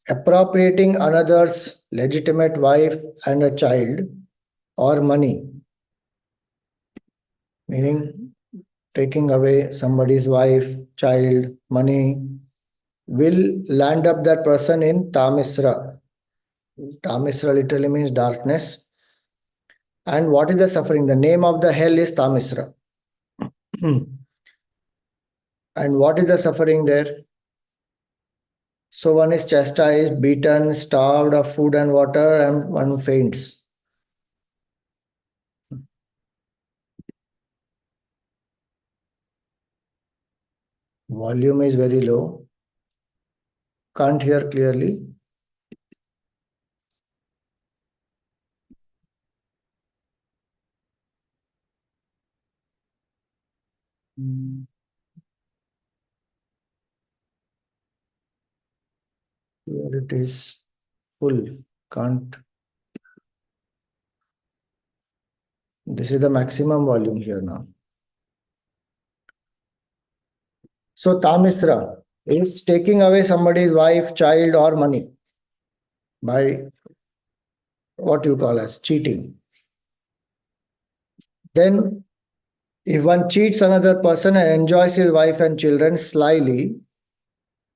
appropriating another's legitimate wife and a child or money, meaning taking away somebody's wife, child, money, will land up that person in Tamisra. Tamisra literally means darkness. And what is the suffering? The name of the hell is Tamisra. And what is the suffering there? So one is chastised, beaten, starved of food and water, and one faints. Volume is very low. Can't hear clearly. Here it is full. Can't. This is the maximum volume here now. So Tamisra is taking away somebody's wife, child, or money by what you call as cheating. Then, if one cheats another person and enjoys his wife and children slyly,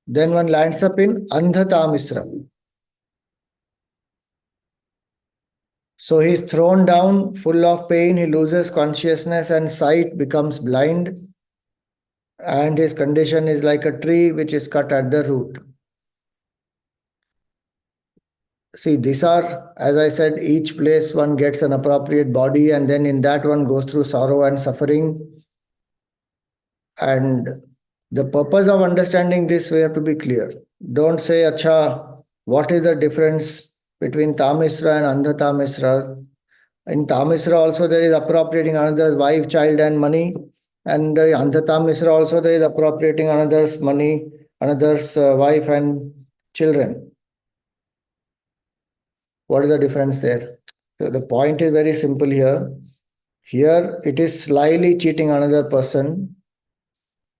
then one lands up in Andha Tamisra. So he is thrown down, full of pain, he loses consciousness and sight, becomes blind, and his condition is like a tree which is cut at the root. See, these are, as I said, each place one gets an appropriate body, and then in that one goes through sorrow and suffering. And the purpose of understanding this, we have to be clear. Don't say, Acha, what is the difference between Tamisra and Andha Tamisra? In Tamisra also there is appropriating another's wife, child and money. And Andha Tamisra also there is appropriating another's money, another's wife and children. What is the difference there? So the point is very simple here. Here it is slyly cheating another person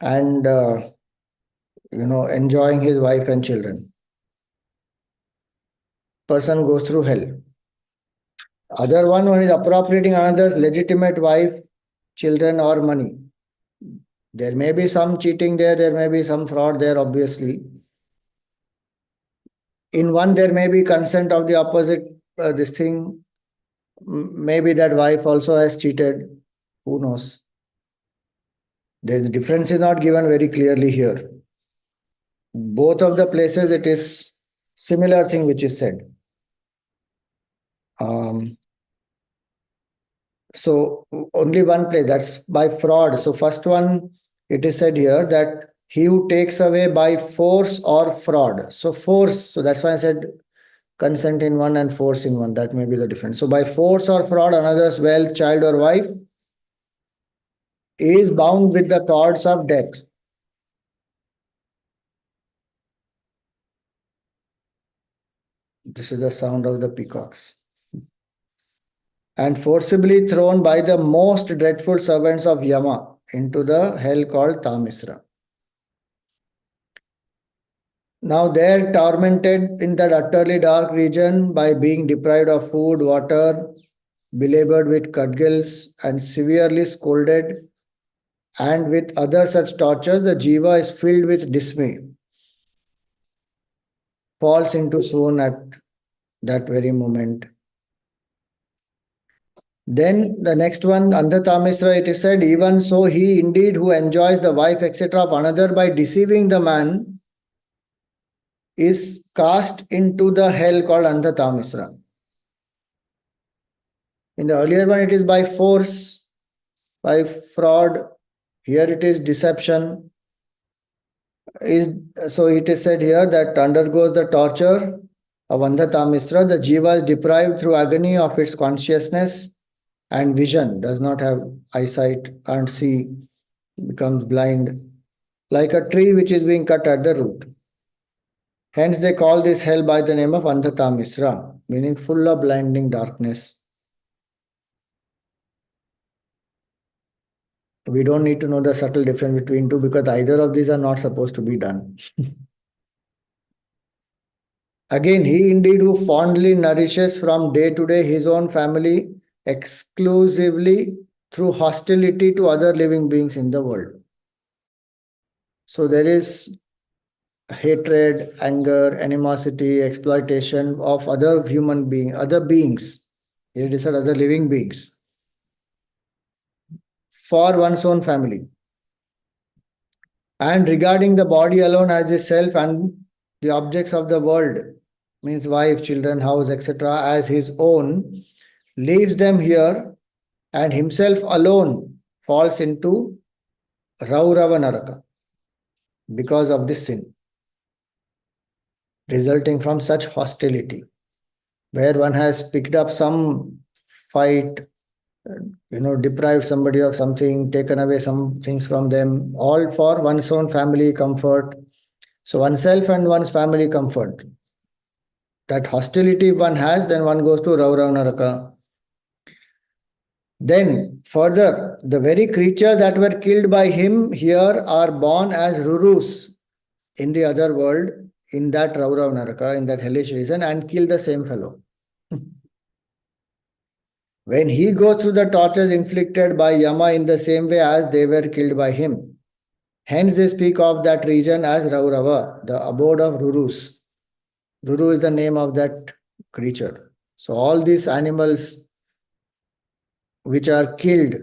and enjoying his wife and children. Person goes through hell. Other one is appropriating another's legitimate wife, children or money. There may be some cheating there may be some fraud there, obviously. In one, there may be consent of the opposite, this thing. Maybe that wife also has cheated. Who knows? The difference is not given very clearly here. Both of the places, it is similar thing which is said. So only one place, that's by fraud. So first one, it is said here that he who takes away by force or fraud. So force, so that's why I said consent in one and force in one. That may be the difference. So by force or fraud, another's wealth, child or wife is bound with the cords of death. This is the sound of the peacocks. And forcibly thrown by the most dreadful servants of Yama into the hell called Tamisra. Now they're tormented in that utterly dark region by being deprived of food, water, belabored with cudgels and severely scolded, and with other such tortures, the jiva is filled with dismay, falls into swoon at that very moment. Then the next one, Andha Tamisra, it is said, even so he indeed who enjoys the wife, etc. of another by deceiving the man is cast into the hell called Andha Tamisra. In the earlier one, it is by force, by fraud. Here it is deception. So it is said here that undergoes the torture of Andha Tamisra. The jiva is deprived through agony of its consciousness and vision, does not have eyesight, can't see, becomes blind, like a tree which is being cut at the root. Hence they call this hell by the name of Andha Tamisra, meaning full of blinding darkness. We don't need to know the subtle difference between two because either of these are not supposed to be done. Again, he indeed who fondly nourishes from day to day his own family exclusively through hostility to other living beings in the world. So there is hatred, anger, animosity, exploitation of other human beings, other beings. Here it is said other living beings for one's own family. And regarding the body alone as a self and the objects of the world, means wife, children, house, etc., as his own, leaves them here and himself alone falls into Raurava Naraka because of this sin, resulting from such hostility, where one has picked up some fight, deprived somebody of something, taken away some things from them, all for one's own family comfort. So oneself and one's family comfort. That hostility one has, then one goes to Raurav Naraka. Then further, the very creatures that were killed by him here are born as Rurus in the other world, in that Raurav Naraka, in that hellish region, and kill the same fellow. When he goes through the tortures inflicted by Yama in the same way as they were killed by him. Hence they speak of that region as Raurava, the abode of Rurus. Ruru is the name of that creature. So all these animals which are killed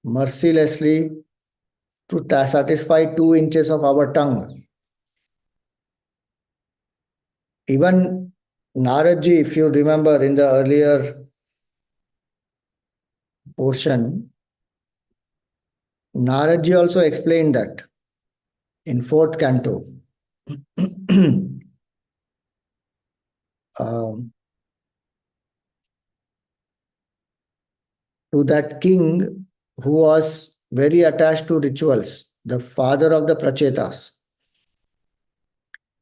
mercilessly to satisfy 2 inches of our tongue. Even Naradji, if you remember in the earlier portion, Naradji also explained that in fourth canto. To that king who was very attached to rituals, the father of the Prachetas.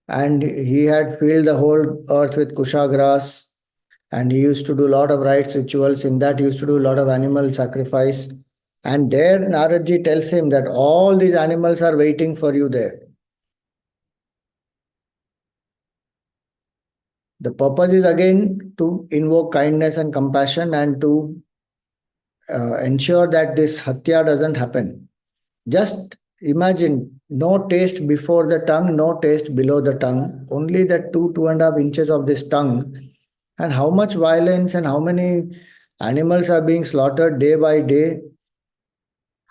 And he had filled the whole earth with kusha grass, and he used to do a lot of rites, rituals. In that, he used to do a lot of animal sacrifice. And there, Naradji tells him that all these animals are waiting for you there. The purpose is again to invoke kindness and compassion and to ensure that this hatya doesn't happen. Just imagine no taste before the tongue, no taste below the tongue, only the 2.5 inches of this tongue, and how much violence and how many animals are being slaughtered day by day,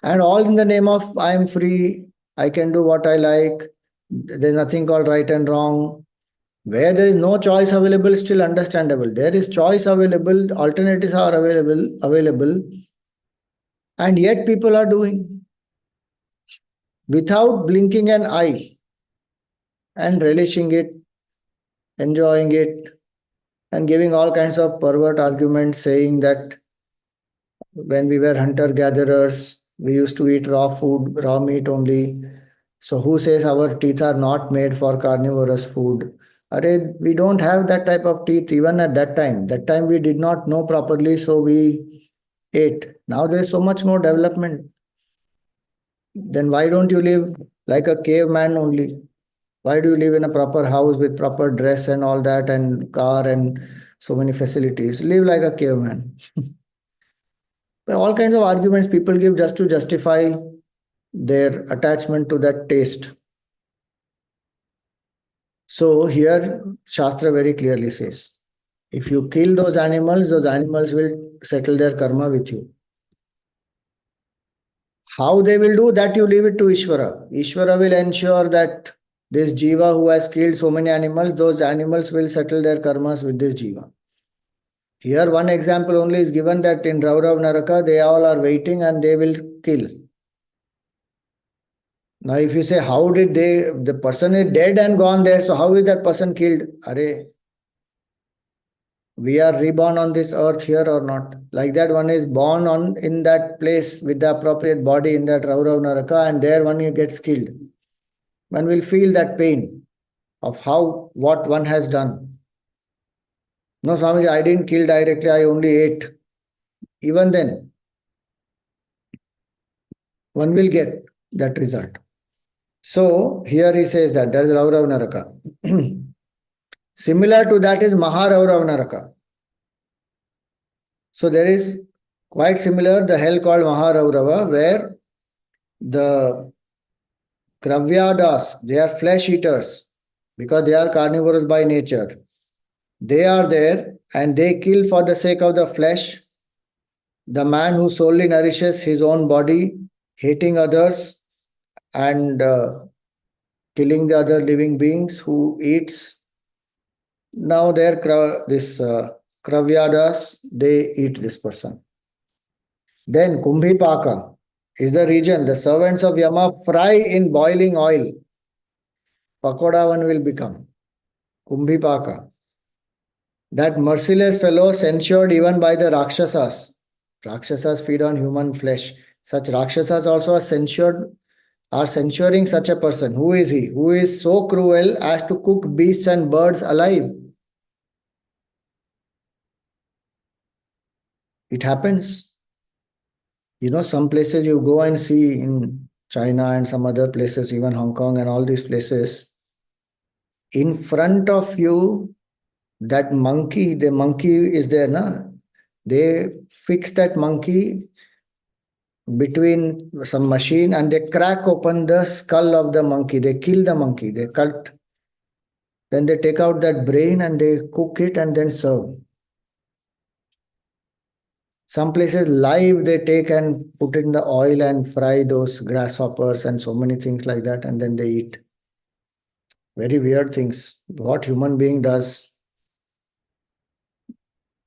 and all in the name of I am free, I can do what I like, there's nothing called right and wrong. Where there is no choice available, still understandable. There is choice available, alternatives are available, and yet people are doing without blinking an eye and relishing it, enjoying it, and giving all kinds of pervert arguments saying that when we were hunter gatherers, we used to eat raw food, raw meat only. So who says our teeth are not made for carnivorous food? We don't have that type of teeth even at that time. That time we did not know properly, so we ate. Now there is so much more development. Then why don't you live like a caveman only? Why do you live in a proper house with proper dress and all that and car and so many facilities? Live like a caveman. All kinds of arguments people give just to justify their attachment to that taste. So here Shastra very clearly says, if you kill those animals will settle their karma with you. How they will do that, you leave it to Ishvara. Ishvara will ensure that this jiva who has killed so many animals, those animals will settle their karmas with this jiva. Here one example only is given that in Raurav Naraka, they all are waiting and they will kill. Now if you say, how did the person is dead and gone there, so how is that person killed? We are reborn on this earth here or not? Like that one is born on in that place with the appropriate body in that Raurav Naraka, and there one gets killed. One will feel that pain of what one has done. No, Swamiji, I didn't kill directly, I only ate. Even then, one will get that result. So here he says that there is Raurav Naraka. Similar to that is Maharaurav Naraka. So there is quite similar the hell called Maharaurava, where the Kravyadas, they are flesh eaters because they are carnivorous by nature. They are there and they kill for the sake of the flesh. The man who solely nourishes his own body, hating others and killing the other living beings who eats. Now this Kravyadas, they eat this person. Then Kumbhipaka is the region the servants of Yama fry in boiling oil. Pakoda one will become Kumbhipaka. That merciless fellow censured even by the Rakshasas. Rakshasas feed on human flesh. Such Rakshasas also are censuring such a person. Who is he? Who is so cruel as to cook beasts and birds alive? It happens. You know, some places you go and see in China and some other places, even Hong Kong and all these places, in front of you, that monkey, the monkey is there, na? They fix that monkey between some machine and they crack open the skull of the monkey. They kill the monkey. They cut. Then they take out that brain and they cook it and then serve. Some places live they take and put in the oil and fry those grasshoppers and so many things like that and then they eat. Very weird things. What human being does.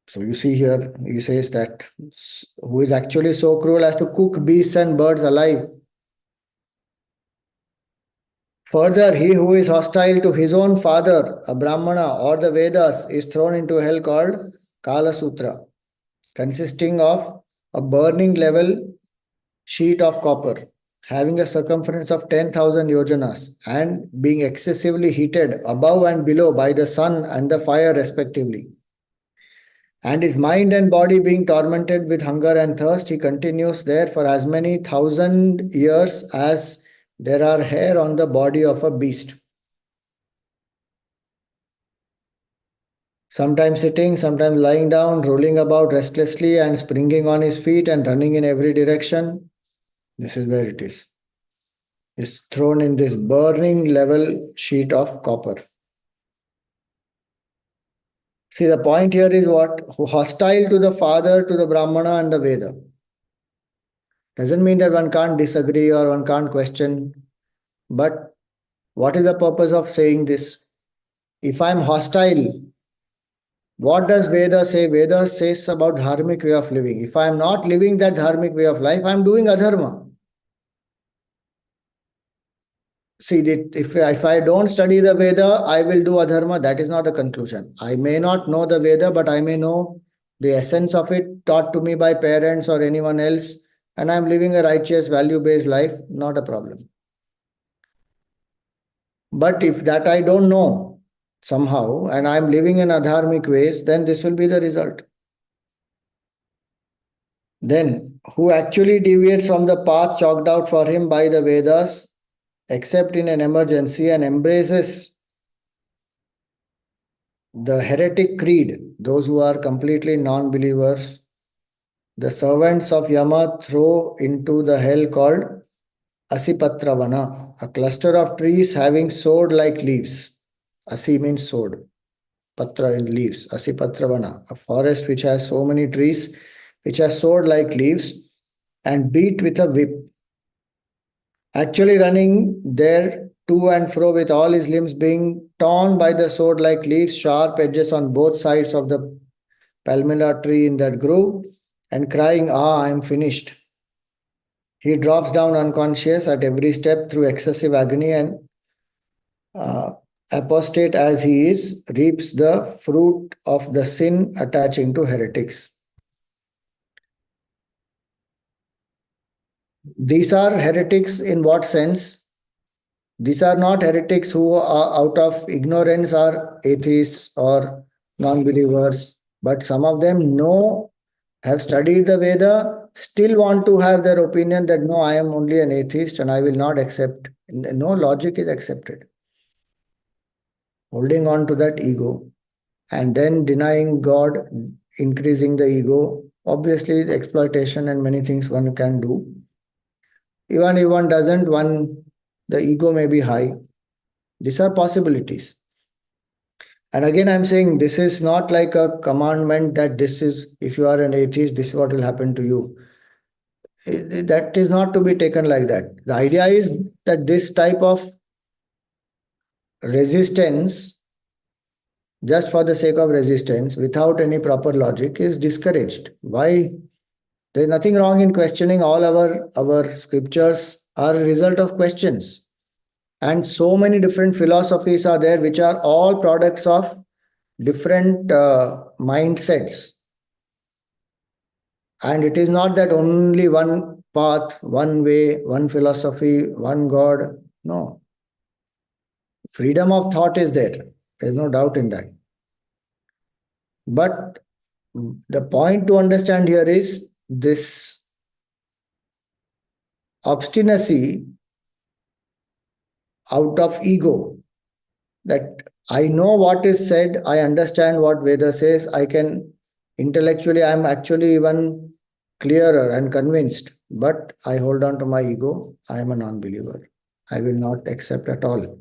So you see here, he says that who is actually so cruel as to cook beasts and birds alive. Further, he who is hostile to his own father, a Brahmana or the Vedas, is thrown into hell called Kala Sutra, consisting of a burning level sheet of copper, having a circumference of 10,000 yojanas, and being excessively heated above and below by the sun and the fire, respectively. And his mind and body being tormented with hunger and thirst, he continues there for as many thousand years as there are hair on the body of a beast. Sometimes sitting, sometimes lying down, rolling about restlessly and springing on his feet and running in every direction. This is where it is. Is thrown in this burning level sheet of copper. See, the point here is what? Hostile to the father, to the Brahmana and the Veda. Doesn't mean that one can't disagree or one can't question. But what is the purpose of saying this? If I'm hostile, what does Veda say? Veda says about dharmic way of living. If I'm not living that dharmic way of life, I'm doing adharma. See, if I don't study the Veda, I will do adharma. That is not the conclusion. I may not know the Veda, but I may know the essence of it taught to me by parents or anyone else, and I'm living a righteous, value-based life, not a problem. But if that I don't know somehow, and I'm living in adharmic ways, then this will be the result. Then, who actually deviates from the path chalked out for him by the Vedas, except in an emergency, and embraces the heretic creed, those who are completely non-believers, the servants of Yama throw into the hell called Asipatravana, a cluster of trees having sword-like leaves. Asi means sword, patra in leaves. Asipatravana, a forest which has so many trees, which has sword-like leaves, and beat with a whip. Actually running there to and fro with all his limbs being torn by the sword-like leaves, sharp edges on both sides of the palmyra tree in that grove, and crying, "Ah, I am finished." He drops down unconscious at every step through excessive agony and apostate as he is, reaps the fruit of the sin attaching to heretics. These are heretics in what sense? These are not heretics who are out of ignorance or atheists or non-believers, but some of them have studied the Veda, still want to have their opinion that no, I am only an atheist and I will not accept. No logic is accepted. holding on to that ego, and then denying God, increasing the ego. Obviously, the exploitation and many things one can do. Even if one doesn't, the ego may be high. These are possibilities. And again, I'm saying this is not like a commandment that this is, if you are an atheist, this is what will happen to you. That is not to be taken like that. The idea is that this type of resistance, just for the sake of resistance, without any proper logic, is discouraged. Why? There is nothing wrong in questioning. All our scriptures are a result of questions. And so many different philosophies are there, which are all products of different mindsets. And it is not that only one path, one way, one philosophy, one God. No. Freedom of thought is there. There's no doubt in that. But the point to understand here is this obstinacy out of ego, that I know what is said, I understand what Veda says, I can intellectually, I am actually even clearer and convinced, but I hold on to my ego. I am a non-believer. I will not accept at all.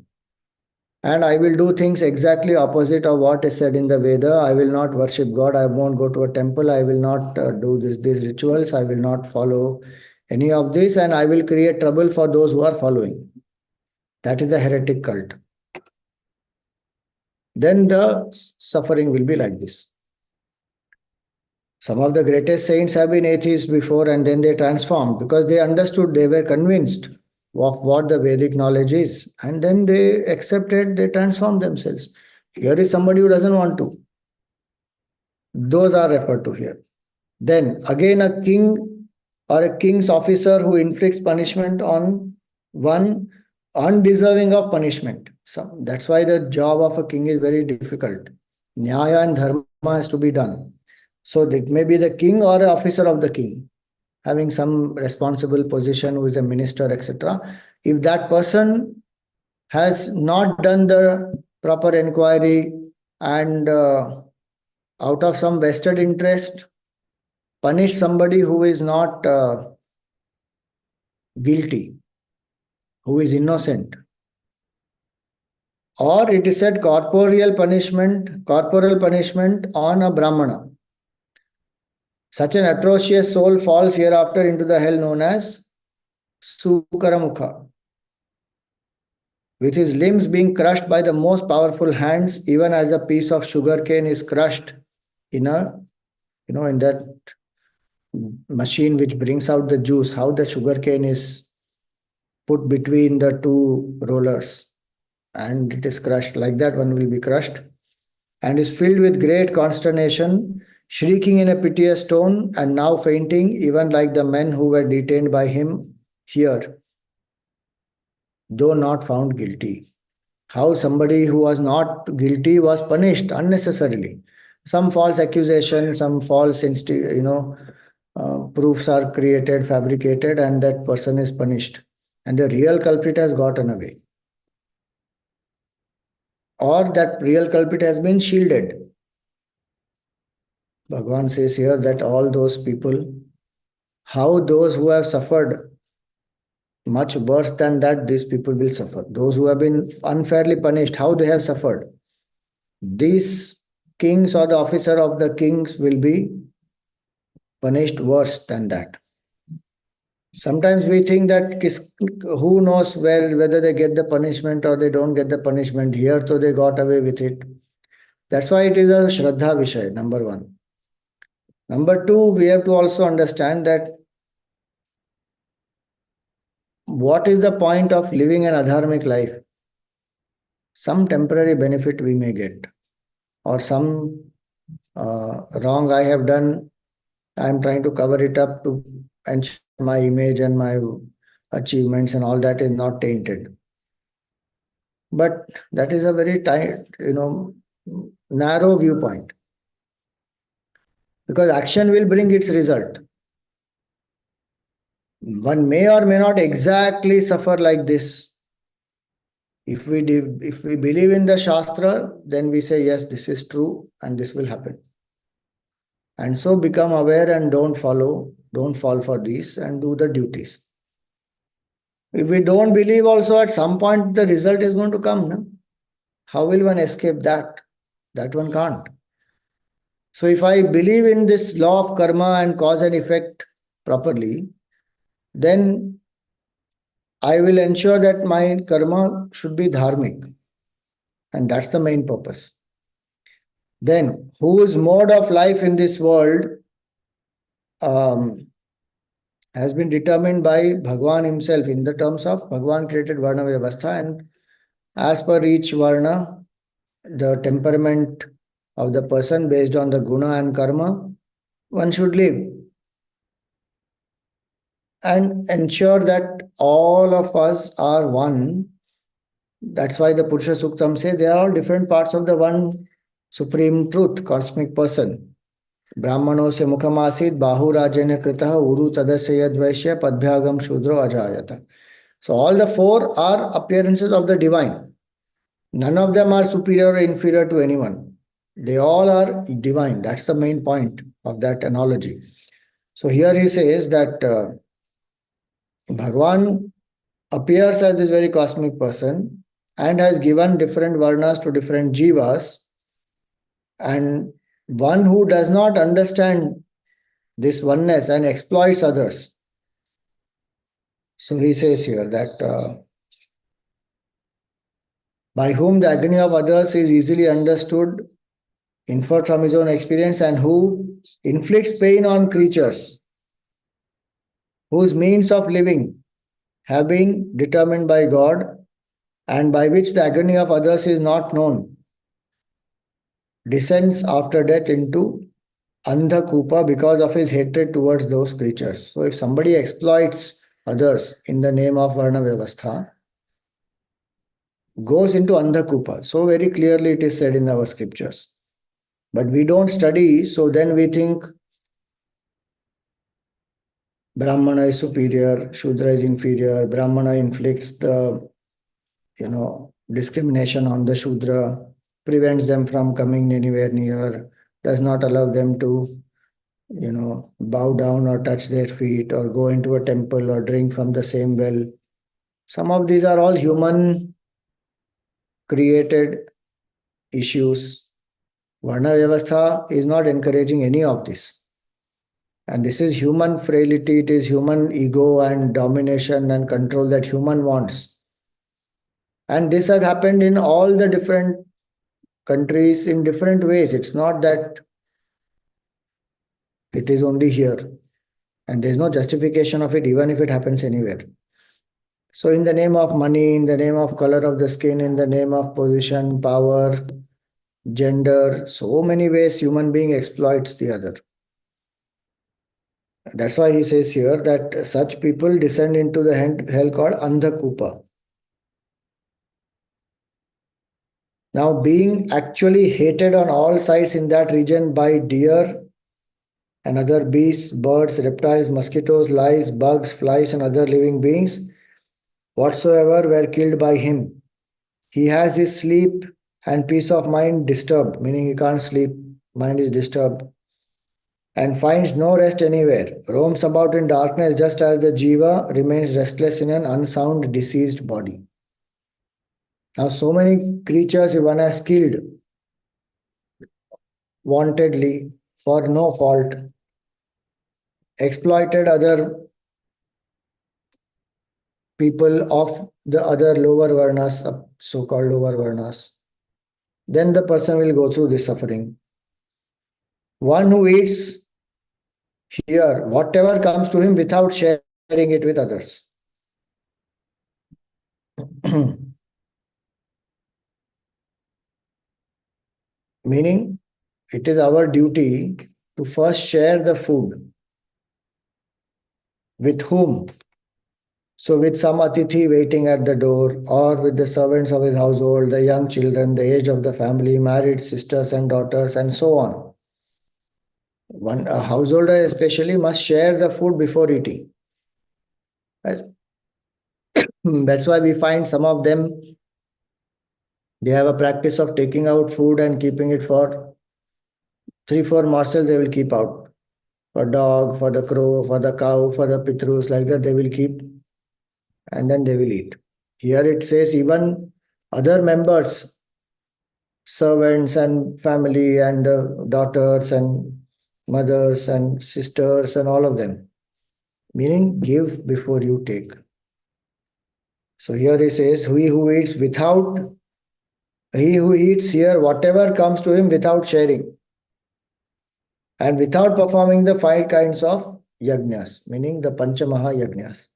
And I will do things exactly opposite of what is said in the Veda. I will not worship God. I won't go to a temple. I will not do these rituals. I will not follow any of this, and I will create trouble for those who are following. That is the heretic cult. Then the suffering will be like this. Some of the greatest saints have been atheists before, and then they transformed because they understood, they were convinced of what the Vedic knowledge is, and then they accepted, they transformed themselves. Here is somebody who doesn't want to. Those are referred to here. Then again, a king or a king's officer who inflicts punishment on one undeserving of punishment. So that's why the job of a king is very difficult. Nyaya and dharma has to be done. So it may be the king or an officer of the king, having some responsible position, who is a minister, etc. If that person has not done the proper inquiry and out of some vested interest, punish somebody who is not guilty, who is innocent. Or it is said corporal punishment on a Brahmana. Such an atrocious soul falls hereafter into the hell known as Sukaramukha, with his limbs being crushed by the most powerful hands, even as the piece of sugar cane is crushed in in that machine which brings out the juice, how the sugar cane is put between the two rollers and it is crushed. Like that, one will be crushed and is filled with great consternation, shrieking in a piteous tone, and now fainting, even like the men who were detained by him here, though not found guilty. How somebody who was not guilty was punished unnecessarily. Some false accusation, some false proofs are created, fabricated, and that person is punished. And the real culprit has gotten away. Or that real culprit has been shielded. Bhagavan says here that all those people, how those who have suffered much worse than that, these people will suffer. Those who have been unfairly punished, how they have suffered. These kings or the officer of the kings will be punished worse than that. Sometimes we think that who knows whether they get the punishment or they don't get the punishment. Here, so they got away with it. That's why it is a Shraddha Vishay, number one. Number two, we have to also understand that what is the point of living an adharmic life? Some temporary benefit we may get, or some wrong I have done, I am trying to cover it up to ensure my image and my achievements and all that is not tainted. But that is a very tight, narrow viewpoint. Because action will bring its result. One may or may not exactly suffer like this. If we believe in the Shastra, then we say, yes, this is true and this will happen. And so become aware and don't fall for these and do the duties. If we don't believe also, at some point the result is going to come. No? How will one escape that? That one can't. So if I believe in this law of karma and cause and effect properly, then I will ensure that my karma should be dharmic. And that's the main purpose. Then, whose mode of life in this world um, has been determined by Bhagwan himself in the terms of Bhagwan created Varna Vyavastha, and as per each Varna, the temperament of the person based on the guna and karma, one should live and ensure that all of us are one. That's why the Purusha Suktam say they are all different parts of the one supreme truth, cosmic person. Brahmano se mukhamasid bahu rajene kritaha uru tadasya yadvaishya padbhyagam shudro ajayata. So all the four are appearances of the divine. None of them are superior or inferior to anyone. They all are divine. That's the main point of that analogy. So here he says that Bhagwan appears as this very cosmic person and has given different varnas to different jivas. And one who does not understand this oneness and exploits others. So he says here that by whom the agony of others is easily understood, inferred from his own experience, and who inflicts pain on creatures, whose means of living have been determined by God, and by which the agony of others is not known, descends after death into Andhakupa because of his hatred towards those creatures. So if somebody exploits others in the name of Varna Vyavastha, goes into Andhakupa. So very clearly it is said in our scriptures. But we don't study, so then we think Brahmana is superior, Shudra is inferior, Brahmana inflicts the discrimination on the Shudra, prevents them from coming anywhere near, does not allow them to bow down or touch their feet or go into a temple or drink from the same well. Some of these are all human created issues. Varna Vyavastha is not encouraging any of this. And this is human frailty, it is human ego and domination and control that human wants. And this has happened in all the different countries in different ways. It's not that it is only here. And there's no justification of it, even if it happens anywhere. So in the name of money, in the name of color of the skin, in the name of position, power, gender, so many ways human being exploits the other. That's why he says here that such people descend into the hell called Andhakupa. Now, being actually hated on all sides in that region by deer and other beasts, birds, reptiles, mosquitoes, lice, bugs, flies, and other living beings, whatsoever were killed by him, he has his sleep and peace of mind disturbed, meaning he can't sleep, mind is disturbed, and finds no rest anywhere, roams about in darkness just as the jiva remains restless in an unsound, diseased body. Now, so many creatures one has killed wantedly for no fault, exploited other people of the other lower varnas, so-called lower varnas, then the person will go through this suffering. One who eats here whatever comes to him without sharing it with others. Meaning, it is our duty to first share the food. With whom? So with some atithi waiting at the door, or with the servants of his household, the young children, the age of the family, married sisters and daughters, and so on. A householder especially must share the food before eating. That's why we find some of them They have a practice of taking out food and keeping it for 3, 4 morsels, they will keep out. For dog, for the crow, for the cow, for the pitrus, like that, they will keep and then they will eat. Here it says even other members, servants and family and daughters and mothers and sisters and all of them. Meaning give before you take. So here he says, he who eats here, whatever comes to him without sharing and without performing the 5 kinds of yajnas, meaning the Panchamaha yajnas.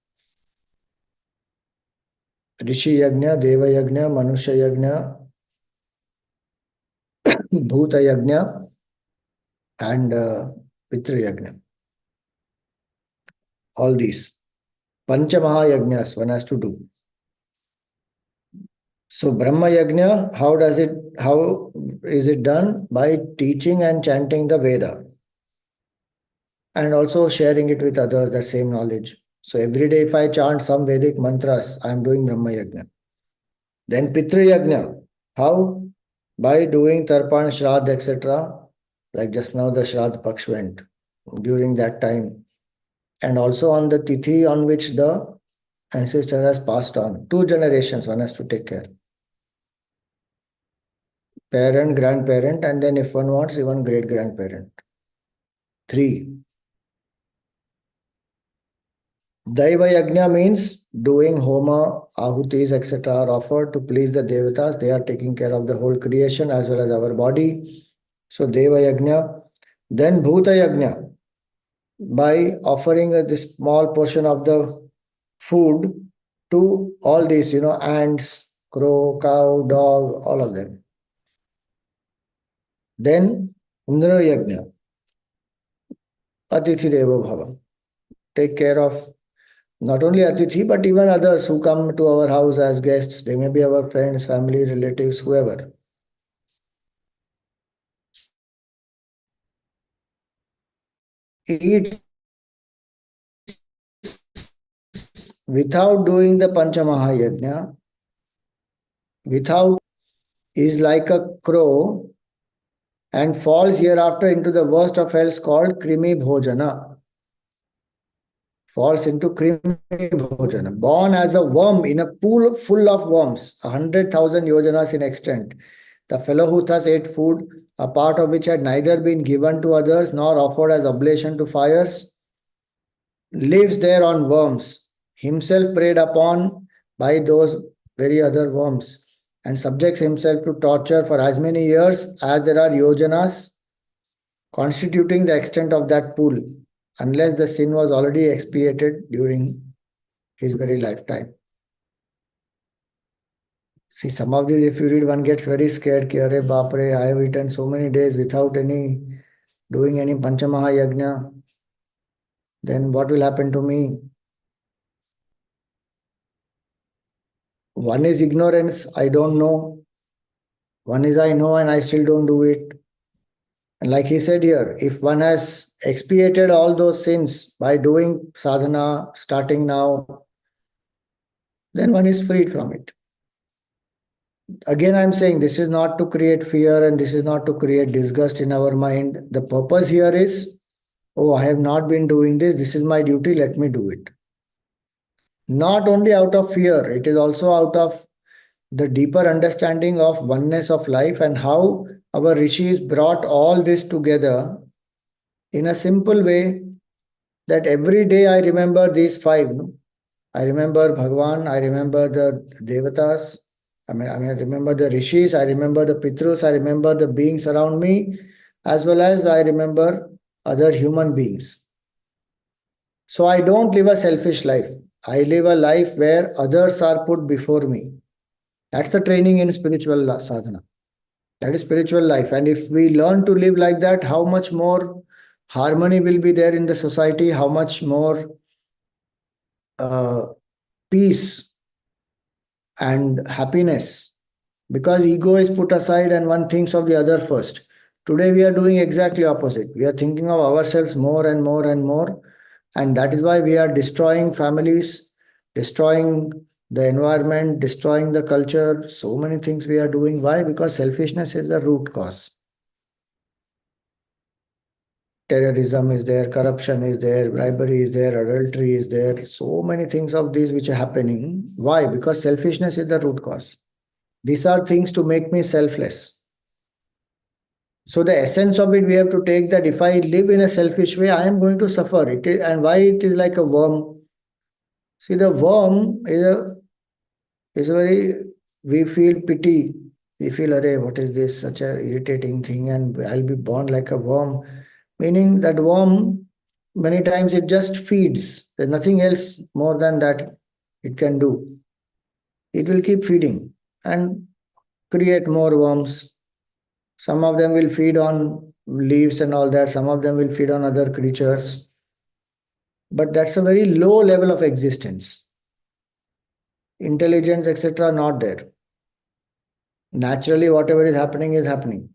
Rishi yajna, Deva yajna, Manusha yajna, Bhuta yajna, and Pitru yajna. All these. Panchamaha yajnas one has to do. So Brahma yajna, how is it done? By teaching and chanting the Veda. And also sharing it with others, that same knowledge. So every day if I chant some Vedic mantras, I am doing Brahma yajna. Then Pitru yajna. How? By doing Tarpan, Shraddha, etc. Like just now the Shraddha Paksh went during that time. And also on the Tithi on which the ancestor has passed on. 2 generations one has to take care. Parent, grandparent, and then if one wants, even great grandparent. 3. Daiva yajna means doing homa, ahutis, etc. are offered to please the devatas. They are taking care of the whole creation as well as our body. So Deva yajna. Then Bhuta yajna. By offering this small portion of the food to all these, ants, crow, cow, dog, all of them. Then Indra yajna. Atithi Devo Bhava. Take care of not only Atithi, but even others who come to our house as guests. They may be our friends, family, relatives, whoever. Eat without doing the Panchamahayajna, without is like a crow and falls hereafter into the worst of hells called Krimi Bhojana. Falls into Krimi Bhojana. Born as a worm in a pool full of worms, 100,000 yojanas in extent. The fellow who thus ate food, a part of which had neither been given to others nor offered as oblation to fires, lives there on worms, himself preyed upon by those very other worms, and subjects himself to torture for as many years as there are yojanas constituting the extent of that pool, unless the sin was already expiated during his very lifetime. See, some of these, if you read, one gets very scared. Ki, Arey Bapre, I have eaten so many days without doing any Panchamaha Yajna. Then what will happen to me? One is ignorance, I don't know. One is I know and I still don't do it. And like he said here, if one has expiated all those sins by doing sadhana, starting now, then one is freed from it. Again, I'm saying this is not to create fear and this is not to create disgust in our mind. The purpose here is, oh, I have not been doing this. This is my duty. Let me do it. Not only out of fear, it is also out of the deeper understanding of oneness of life and how our rishis brought all this together in a simple way that every day I remember these 5. No? I remember Bhagavan, I remember the Devatas, I remember the rishis, I remember the Pitrus, I remember the beings around me, as well as I remember other human beings. So I don't live a selfish life. I live a life where others are put before me. That's the training in spiritual sadhana. That is spiritual life. And if we learn to live like that, how much more harmony will be there in the society, how much more peace and happiness. Because ego is put aside and one thinks of the other first. Today we are doing exactly opposite. We are thinking of ourselves more and more and more. And that is why we are destroying families, destroying the environment, destroying the culture, so many things we are doing. Why? Because selfishness is the root cause. Terrorism is there, corruption is there, bribery is there, adultery is there, so many things of these which are happening. Why? Because selfishness is the root cause. These are things to make me selfless. So the essence of it, we have to take that if I live in a selfish way, I am going to suffer. It is, and why it is like a worm. See, the worm is a very, we feel pity. We feel, array, what is this? Such a irritating thing, and I'll be born like a worm. Meaning that worm, many times it just feeds. There's nothing else more than that it can do. It will keep feeding and create more worms. Some of them will feed on leaves and all that. Some of them will feed on other creatures. But that's a very low level of existence. Intelligence, etc., not there. Naturally, whatever is happening is happening.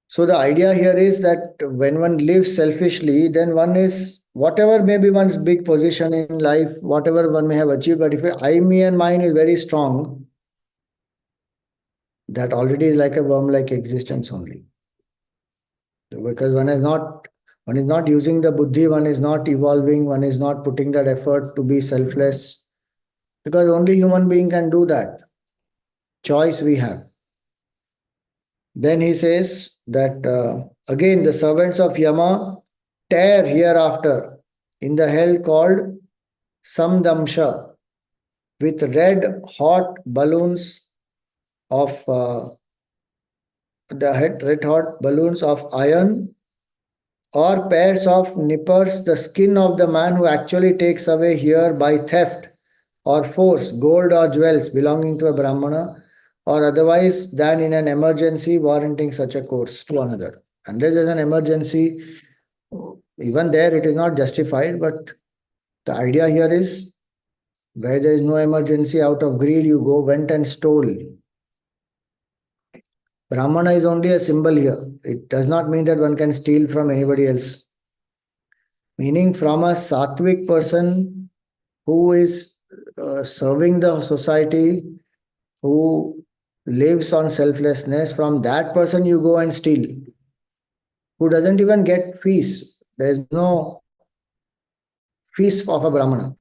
So the idea here is that when one lives selfishly, then one is whatever may be one's big position in life, whatever one may have achieved, but if I, me, and mine is very strong, that already is like a worm-like existence only. Because one is not using the buddhi, one is not evolving, one is not putting that effort to be selfless. Because only human being can do that. Choice we have. Then he says that again the servants of Yama tear hereafter in the hell called Samdamsha with red hot balloons of red hot balloons of iron or pairs of nippers the skin of the man who actually takes away here by theft or force gold or jewels belonging to a brahmana or otherwise than in an emergency warranting such a course to another. Unless there's an emergency, even there it is not justified, but the idea here is where there is no emergency, out of greed you went and stole. Brahmana is only a symbol here. It does not mean that one can steal from anybody else. Meaning from a sattvic person who is serving the society, who lives on selflessness, from that person you go and steal. Who doesn't even get fees. There is no fees of a Brahmana.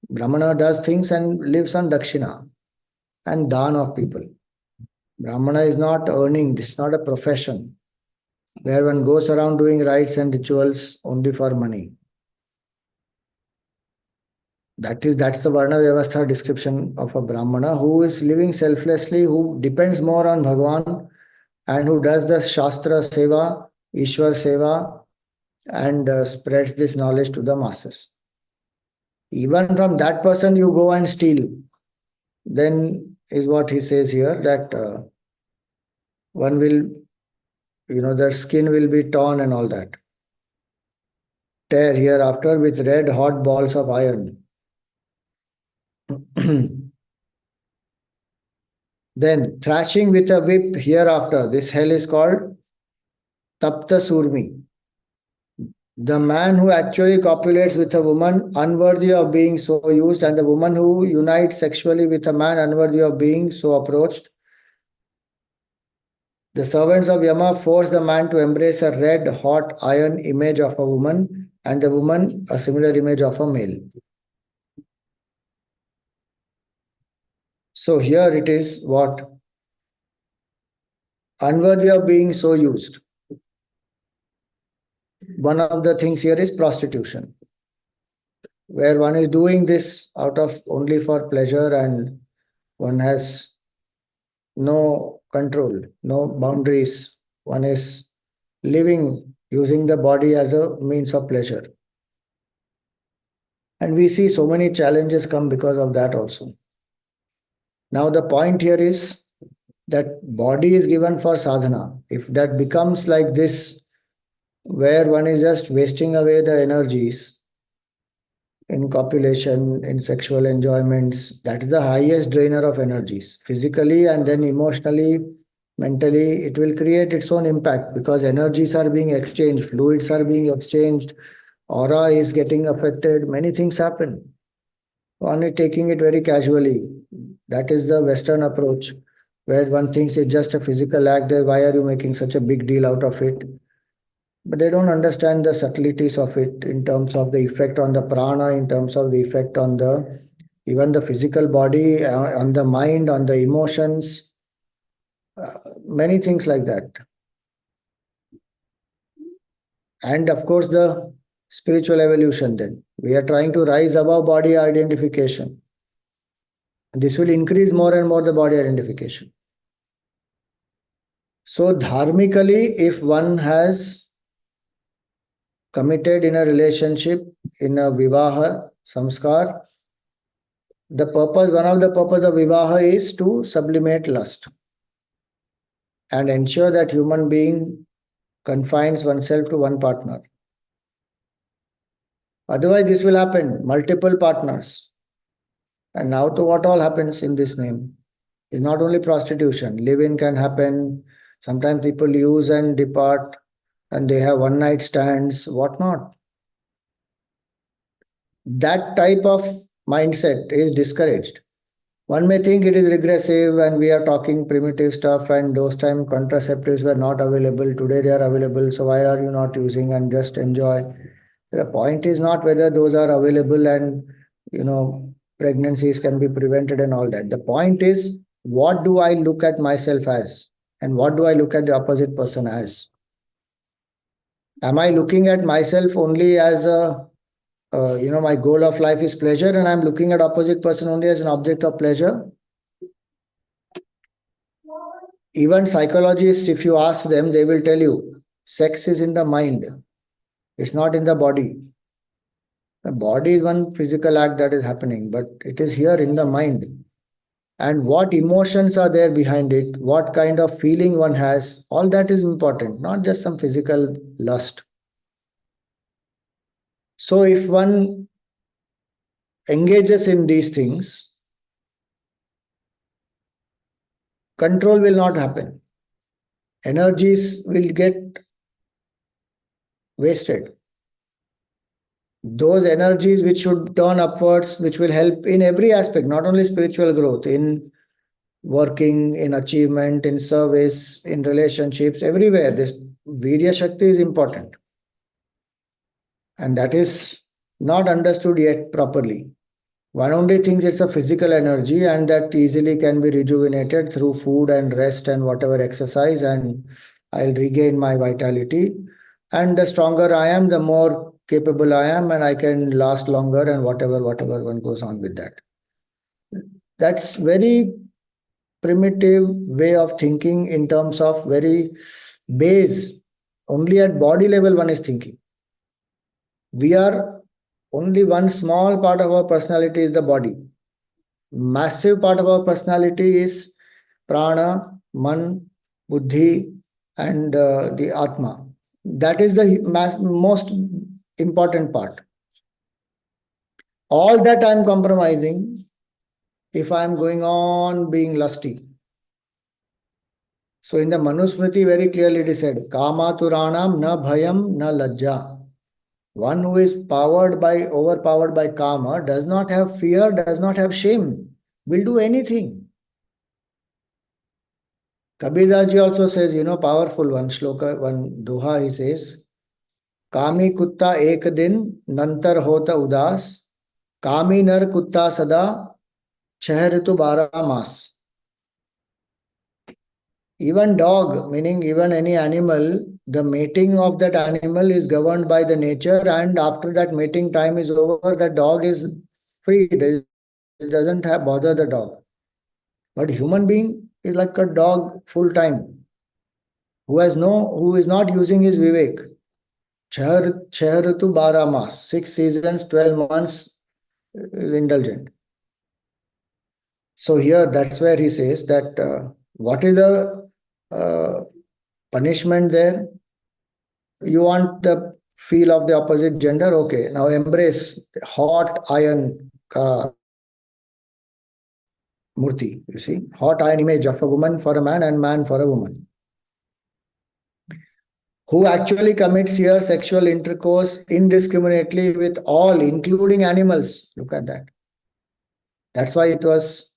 Brahmana does things and lives on dakshina and dan of people. Brahmana is not earning, this is not a profession where one goes around doing rites and rituals only for money. That's the Varna Vyavastha description of a Brahmana who is living selflessly, who depends more on Bhagwan and who does the Shastra Seva, Ishwar Seva, and spreads this knowledge to the masses. Even from that person you go and steal, then is what he says here, that one will, their skin will be torn and all that. Tear hereafter with red hot balls of iron. Then thrashing with a whip hereafter. This hell is called Tapta Surmi. The man who actually copulates with a woman unworthy of being so used, and the woman who unites sexually with a man unworthy of being so approached. The servants of Yama force the man to embrace a red hot iron image of a woman, and the woman a similar image of a male. So here it is what? Unworthy of being so used. One of the things here is prostitution, where one is doing this out of only for pleasure and one has no control, no boundaries. One is living using the body as a means of pleasure. And we see so many challenges come because of that also. Now the point here is that body is given for sadhana. If that becomes like this, where one is just wasting away the energies in copulation, in sexual enjoyments, that is the highest drainer of energies. Physically and then emotionally, mentally, it will create its own impact because energies are being exchanged, fluids are being exchanged, aura is getting affected, many things happen. One is taking it very casually. That is the Western approach, where one thinks it's just a physical act. Why are you making such a big deal out of it? But they don't understand the subtleties of it in terms of the effect on the prana, in terms of the effect on the even the physical body, on the mind, on the emotions, many things like that. And of course, the spiritual evolution then. We are trying to rise above body identification. This will increase more and more the body identification. So, dharmically, if one has committed in a relationship, in a vivaha samskar, the purpose, one of the purpose of vivaha is to sublimate lust and ensure that human being confines oneself to one partner. Otherwise, this will happen, multiple partners. And now to what all happens in this name? It's not only prostitution, live-in can happen. Sometimes people use and depart and they have one night stands, whatnot. That type of mindset is discouraged. One may think it is regressive and we are talking primitive stuff and those time contraceptives were not available. Today they are available. So why are you not using and just enjoy? The point is not whether those are available and, pregnancies can be prevented and all that. The point is, what do I look at myself as? And what do I look at the opposite person as? Am I looking at myself only as my goal of life is pleasure and I'm looking at opposite person only as an object of pleasure? Even psychologists, if you ask them, they will tell you, sex is in the mind. It's not in the body. The body is one physical act that is happening, but it is here in the mind. And what emotions are there behind it, what kind of feeling one has, all that is important, not just some physical lust. So if one engages in these things, control will not happen. Energies will get wasted. Those energies which should turn upwards, which will help in every aspect, not only spiritual growth, in working, in achievement, in service, in relationships, everywhere. This Virya Shakti is important. And that is not understood yet properly. One only thinks it's a physical energy and that easily can be rejuvenated through food and rest and whatever exercise, and I'll regain my vitality. And the stronger I am, the more capable I am, and I can last longer and whatever one goes on with that. That's very primitive way of thinking in terms of very base. Only at body level one is thinking. We are only one small part of our personality is the body. Massive part of our personality is prana, man, buddhi, and the atma. That is the most important part. All that I am compromising if I am going on being lusty. So in the Manusmriti, very clearly it is said, Kama Turanam na bhayam na lajja. One who is overpowered by Kama, does not have fear, does not have shame, will do anything. Kabir Das ji also says, powerful one shloka, one doha, he says, Kami kutta ek din, nantar hota udas, Kami nar kutta sada, chah ritu bara mas. Even dog, meaning even any animal, the mating of that animal is governed by the nature, and after that mating time is over, the dog is free. It doesn't have bother the dog. But human being is like a dog full time, who is not using his vivek. Chah ritu bara mas, 6 seasons, 12 months is indulgent. So here, that's where he says that what is the punishment there? You want the feel of the opposite gender? Okay, now embrace hot iron murti. You see, hot iron image of a woman for a man and man for a woman. Who actually commits here sexual intercourse indiscriminately with all, including animals. Look at that. That's why it was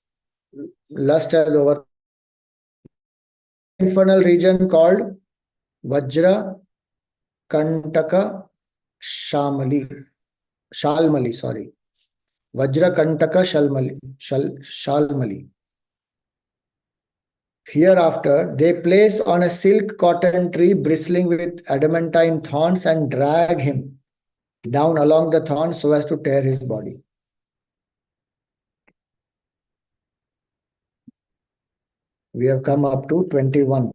lust has over infernal region called Vajra Kantaka Shalmali, sorry. Vajra Kantaka Shalmali. Hereafter, they place on a silk cotton tree bristling with adamantine thorns and drag him down along the thorns so as to tear his body. We have come up to 21.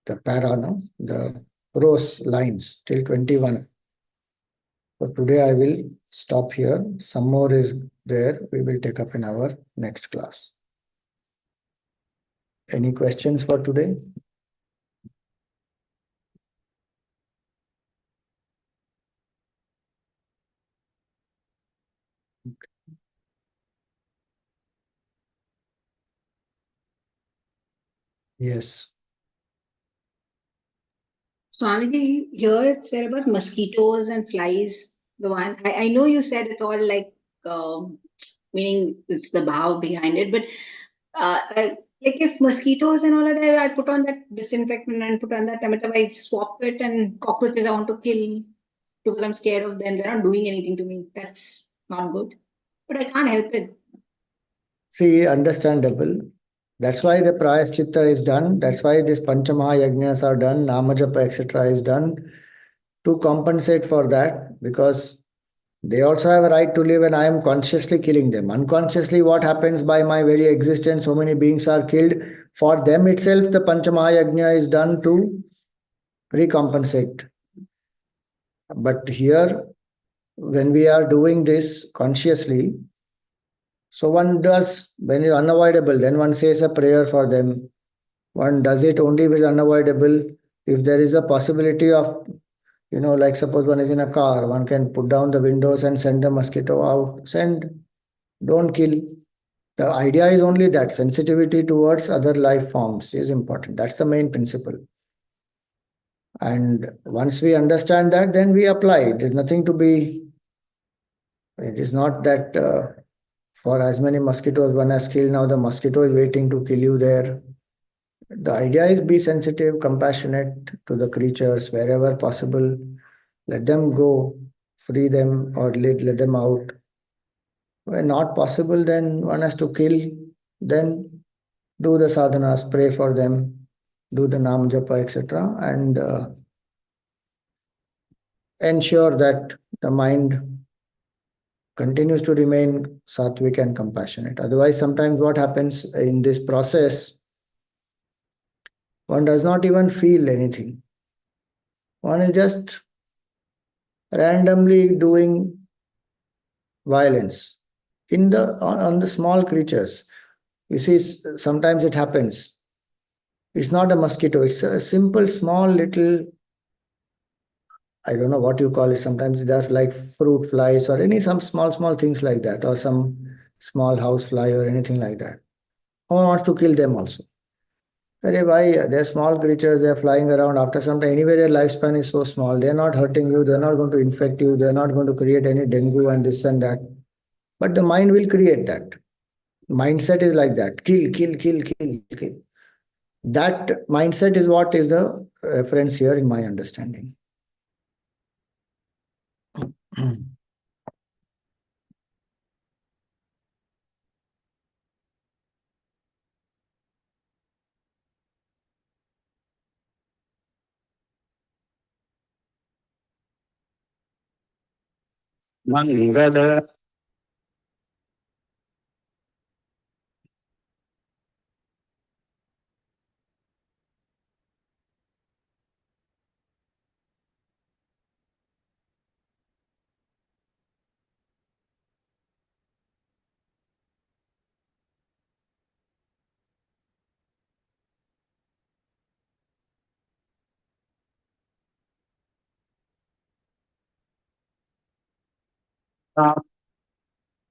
The para, no? The prose lines till 21. So today I will stop here. Some more is there. We will take up in our next class. Any questions for today? Yes. Swamiji, here it said about mosquitoes and flies. The one I know you said it's all like meaning it's the bow behind it, but like if mosquitoes and all of that, I put on that disinfectant and put on that tomato, I swap it and cockroaches I want to kill because I'm scared of them. They're not doing anything to me. That's not good. But I can't help it. See, understandable. That's why the Prayaschitta is done. That's why this Panchamaha are done, Namajapa, etc. is done to compensate for that, because they also have a right to live and I am consciously killing them. Unconsciously, what happens by my very existence, so many beings are killed. For them itself, the Panchamaha is done to recompensate. But here, when we are doing this consciously, so one does, when it's unavoidable, then one says a prayer for them. One does it only if it's unavoidable. If there is a possibility of, like suppose one is in a car, one can put down the windows and send the mosquito out. Send, don't kill. The idea is only that sensitivity towards other life forms is important. That's the main principle. And once we understand that, then we apply. It is nothing to be, it is not that for as many mosquitoes one has killed, now the mosquito is waiting to kill you there. The idea is be sensitive, compassionate to the creatures wherever possible. Let them go, free them or let them out. When not possible, then one has to kill. Then do the sadhanas, pray for them, do the nam japa, etc. And ensure that the mind continues to remain sattvic and compassionate. Otherwise, sometimes what happens in this process, one does not even feel anything. One is just randomly doing violence on the small creatures. You see, sometimes it happens. It's not a mosquito, it's a simple, small, little, I don't know what you call it. Sometimes they're like fruit flies or some small things like that, or some small house fly or anything like that. One wants to kill them also. Why? They're small creatures, they're flying around. After some time, anyway, their lifespan is so small. They're not hurting you, they're not going to infect you, they're not going to create any dengue and this and that. But the mind will create that. Mindset is like that. Kill, kill, kill, kill, kill. That mindset is what is the reference here in my understanding. Mangala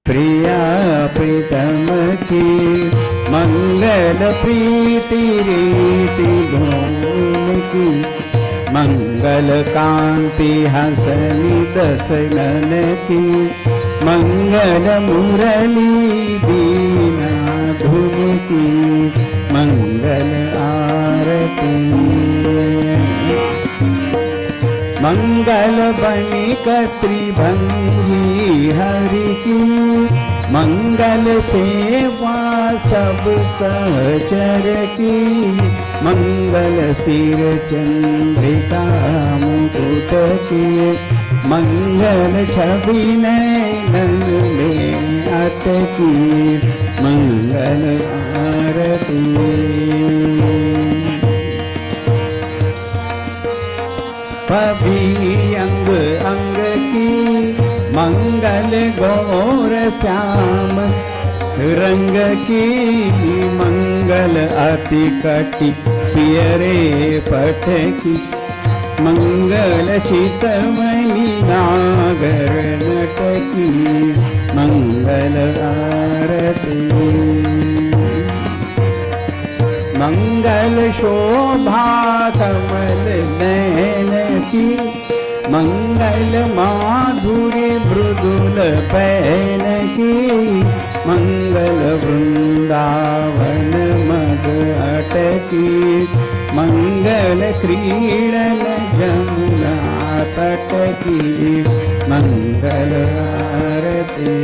प्रिया प्रीतम की मंगल प्रीति रीति धूम की मंगल कांति हसनी दसनन की मंगल मुरली दीना धुन की मंगल आरती। मंगल बनिक त्रिभंगी हरि की मंगल सेवा सब सहचर की। मंगल सिर चंद्रिका मुकुट की मंगल छवि नैनन में अटकी मंगल आरती। पभी अंग अंग की मंगल गौर श्याम रंग की मंगल अति कटी पियरे पट की मंगल चितमणि नागर नट की मंगल आरती। मंगल शोभा कमल नयन की मंगल माधुरी मृदुल पैन की मंगल वृंदावन मद अटकी मंगल क्रीडन जमुना तट की मंगल आरती।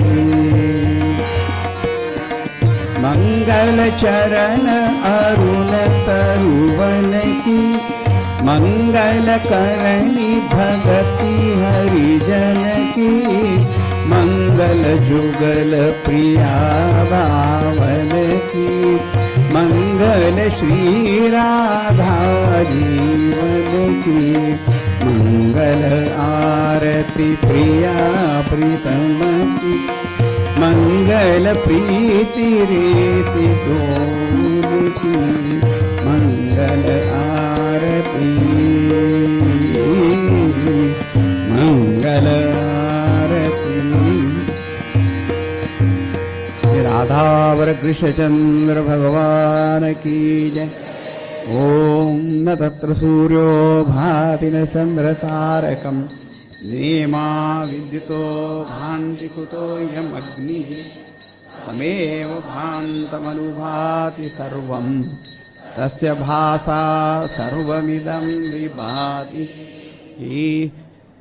मंगल चरण अरुण तरुवन की मंगल करणी भगति हरिजन की मंगल जुगल प्रिया बावन की मंगल श्री राधा जीवन की मंगल आरती प्रिया प्रीतम की मंगल प्रीति रीति डोल की मंगल आरती। मंगल आरती। राधावर कृष्णचंद्र भगवान की जय। ओम न तत्र सूर्यो भाति न चंद्र तारकम नेमा विद्युतो भान्ति कुतोऽयम् अग्निः तमेव भान्तमनुभाति सर्वं तस्य भासा सर्वमिदं विभाति।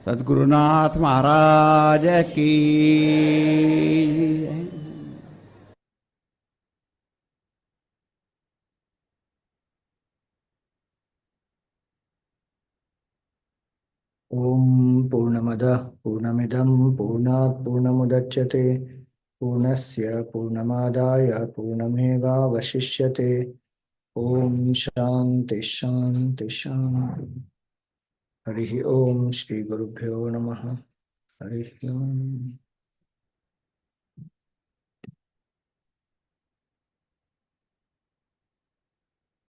सद्गुरुनाथ महाराज की। ॐ पूर्णमदः पूर्णमिदं पूर्णात् पूर्णमुदच्यते पूर्णस्य पूर्णमादाय पूर्णमेवावशिष्यते। ॐ शान्ति शान्ति शान्ति। हरिः ॐ श्री गुरुभ्यो नमः। हरिः ॐ।